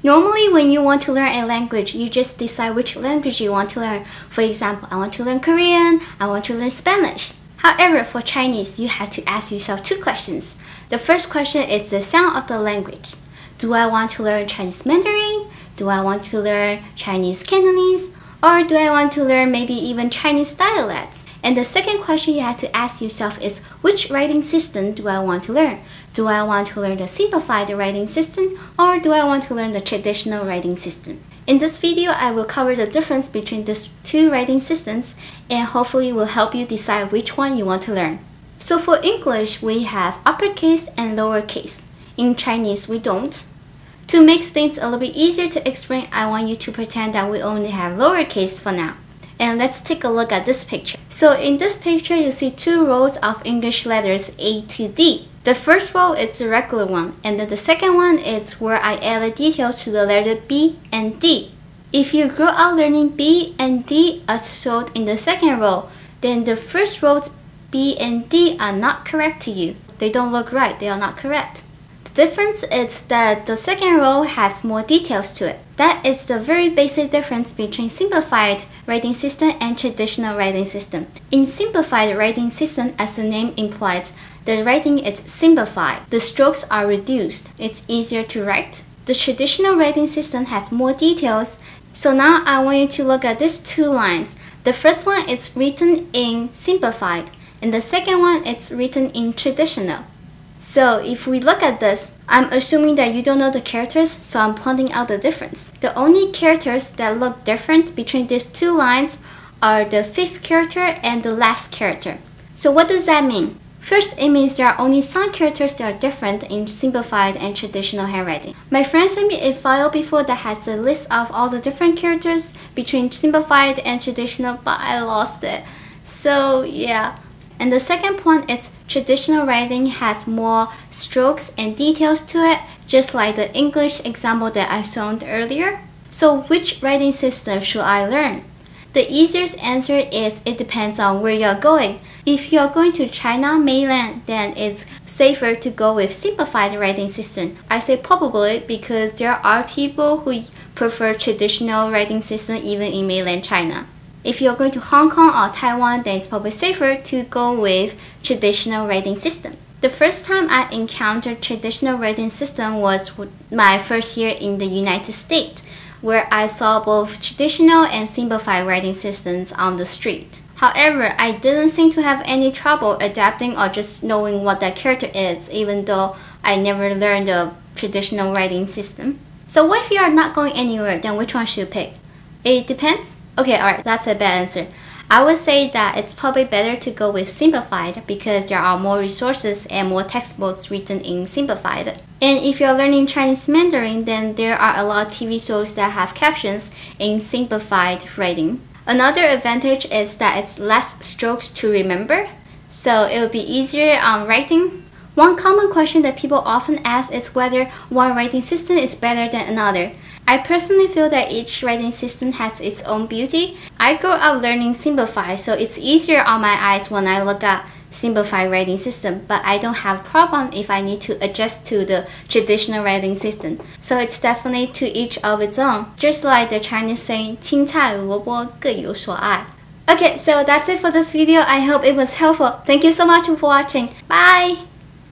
Normally, when you want to learn a language, you just decide which language you want to learn. For example, I want to learn Korean, I want to learn Spanish. However, for Chinese, you have to ask yourself two questions. The first question is the sound of the language. Do I want to learn Chinese Mandarin? Do I want to learn Chinese Cantonese? Or do I want to learn maybe even Chinese dialects? And the second question you have to ask yourself is, which writing system do I want to learn? Do I want to learn the simplified writing system, or do I want to learn the traditional writing system? In this video, I will cover the difference between these two writing systems and hopefully will help you decide which one you want to learn. So for English, we have uppercase and lowercase. In Chinese, we don't. To make things a little bit easier to explain, I want you to pretend that we only have lowercase for now. And let's take a look at this picture. So in this picture, you see two rows of English letters A to D. The first row is the regular one, and then the second one is where I added details to the letter B and D. If you grew up learning B and D as shown in the second row, then the first rows B and D are not correct to you. They don't look right, they are not correct. The difference is that the second row has more details to it. That is the very basic difference between simplified writing system and traditional writing system. In simplified writing system, as the name implies, the writing is simplified. The strokes are reduced. It's easier to write. The traditional writing system has more details. So now I want you to look at these two lines. The first one is written in simplified, and the second one is written in traditional. So if we look at this, I'm assuming that you don't know the characters, so I'm pointing out the difference. The only characters that look different between these two lines are the fifth character and the last character. So what does that mean? First, it means there are only some characters that are different in simplified and traditional handwriting. My friend sent me a file before that has a list of all the different characters between simplified and traditional, but I lost it. So yeah. And the second point is traditional writing has more strokes and details to it, just like the English example that I shown earlier. So which writing system should I learn? The easiest answer is it depends on where you're going. If you're going to China mainland, then it's safer to go with simplified writing system. I say probably because there are people who prefer traditional writing system even in mainland China. If you're going to Hong Kong or Taiwan, then it's probably safer to go with traditional writing system. The first time I encountered traditional writing system was my first year in the United States, where I saw both traditional and simplified writing systems on the street. However, I didn't seem to have any trouble adapting or just knowing what that character is, even though I never learned the traditional writing system. So what if you are not going anywhere, then which one should you pick? It depends? Okay, alright, that's a bad answer. I would say that it's probably better to go with simplified because there are more resources and more textbooks written in simplified. And if you're learning Chinese Mandarin, then there are a lot of TV shows that have captions in simplified writing. Another advantage is that it's less strokes to remember, so it will be easier on writing. One common question that people often ask is whether one writing system is better than another. I personally feel that each writing system has its own beauty. I grew up learning simplified, so it's easier on my eyes when I look at simplified writing system, but I don't have problem if I need to adjust to the traditional writing system. So it's definitely to each of its own, just like the Chinese saying 青菜萝卜各有所爱. Okay, so that's it for this video. I hope it was helpful. Thank you so much for watching. Bye!